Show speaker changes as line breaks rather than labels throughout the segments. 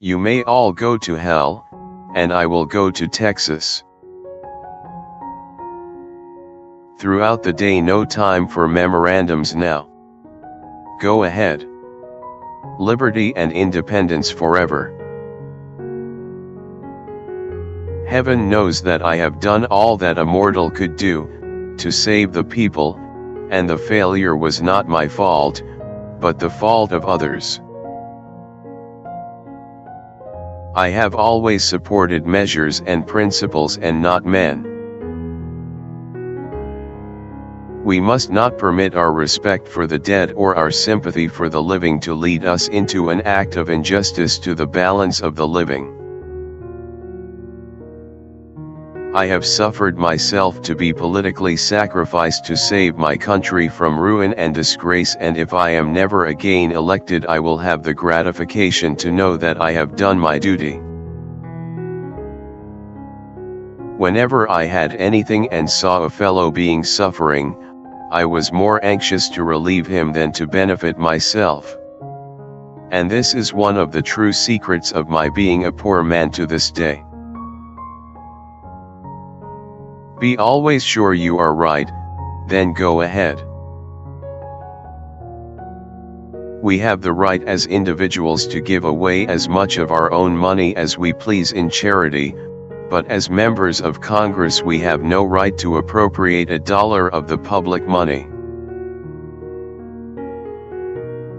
You may all go to hell, and I will go to Texas. Throughout the day, no time for memorandums now. Go ahead. Liberty and independence forever. Heaven knows that I have done all that a mortal could do, to save the people, and the failure was not my fault, but the fault of others. I have always supported measures and principles and not men. We must not permit our respect for the dead or our sympathy for the living to lead us into an act of injustice to the balance of the living. I have suffered myself to be politically sacrificed to save my country from ruin and disgrace, and if I am never again elected, I will have the gratification to know that I have done my duty. Whenever I had anything and saw a fellow being suffering, I was more anxious to relieve him than to benefit myself. And this is one of the true secrets of my being a poor man to this day. Be always sure you are right, then go ahead. We have the right as individuals to give away as much of our own money as we please in charity, but as members of Congress we have no right to appropriate a dollar of the public money.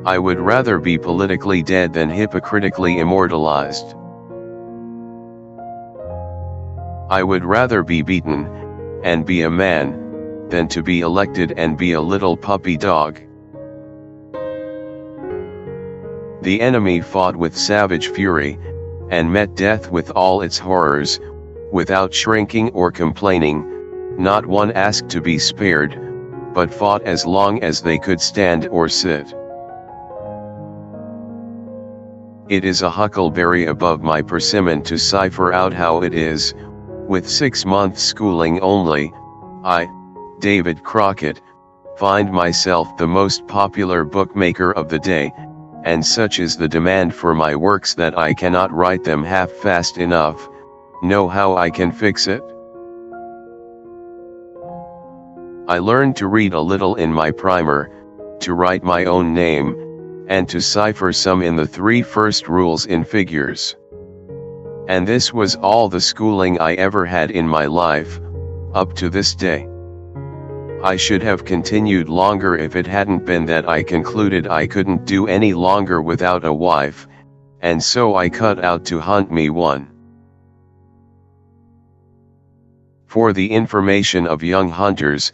I would rather be politically dead than hypocritically immortalized. I would rather be beaten, and be a man, than to be elected and be a little puppy dog. The enemy fought with savage fury, and met death with all its horrors, without shrinking or complaining. Not one asked to be spared, but fought as long as they could stand or sit. It is a huckleberry above my persimmon to cipher out how it is, with 6 months schooling only, I, David Crockett, find myself the most popular bookmaker of the day, and such is the demand for my works that I cannot write them half fast enough. Know how I can fix it? I learned to read a little in my primer, to write my own name, and to cipher some in the 3 first rules in figures. And this was all the schooling I ever had in my life, up to this day. I should have continued longer if it hadn't been that I concluded I couldn't do any longer without a wife, and so I cut out to hunt me one. For the information of young hunters,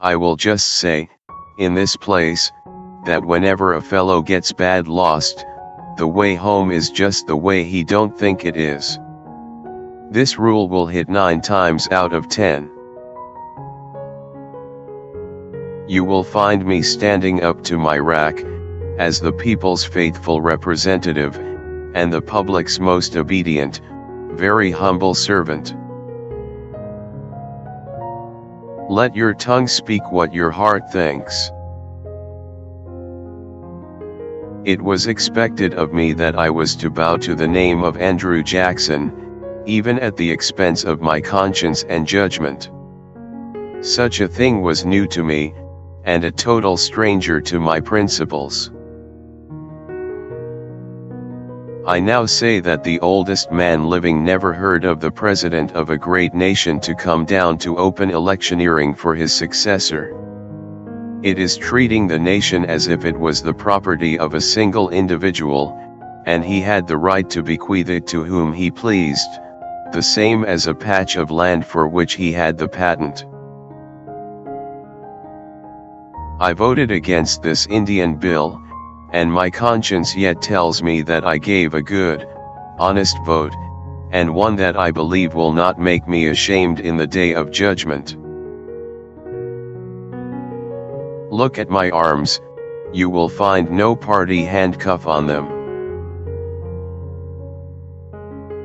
I will just say, in this place, that whenever a fellow gets bad lost, the way home is just the way he don't think it is. This rule will hit 9 times out of 10. You will find me standing up to my rack, as the people's faithful representative, and the public's most obedient, very humble servant. Let your tongue speak what your heart thinks. It was expected of me that I was to bow to the name of Andrew Jackson, even at the expense of my conscience and judgment. Such a thing was new to me, and a total stranger to my principles. I now say that the oldest man living never heard of the president of a great nation to come down to open electioneering for his successor. It is treating the nation as if it was the property of a single individual, and he had the right to bequeath it to whom he pleased, the same as a patch of land for which he had the patent. I voted against this Indian bill, and my conscience yet tells me that I gave a good, honest vote, and one that I believe will not make me ashamed in the day of judgment. Look at my arms, you will find no party handcuff on them.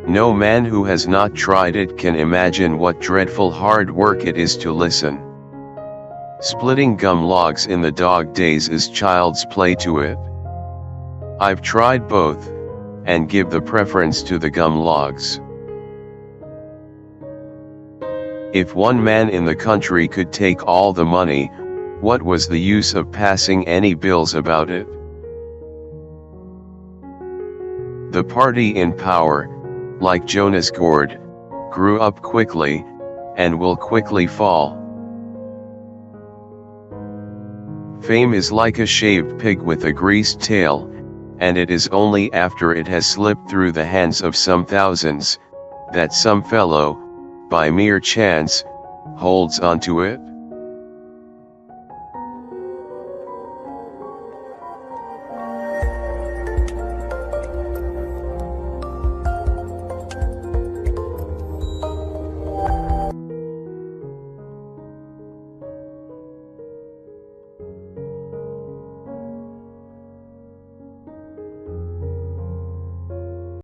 No man who has not tried it can imagine what dreadful hard work it is to listen. Splitting gum logs in the dog days is child's play to it. I've tried both, and give the preference to the gum logs. If one man in the country could take all the money, what was the use of passing any bills about it? The party in power, like Jonas Gourd, grew up quickly, and will quickly fall. Fame is like a shaved pig with a greased tail, and it is only after it has slipped through the hands of some thousands, that some fellow, by mere chance, holds onto it.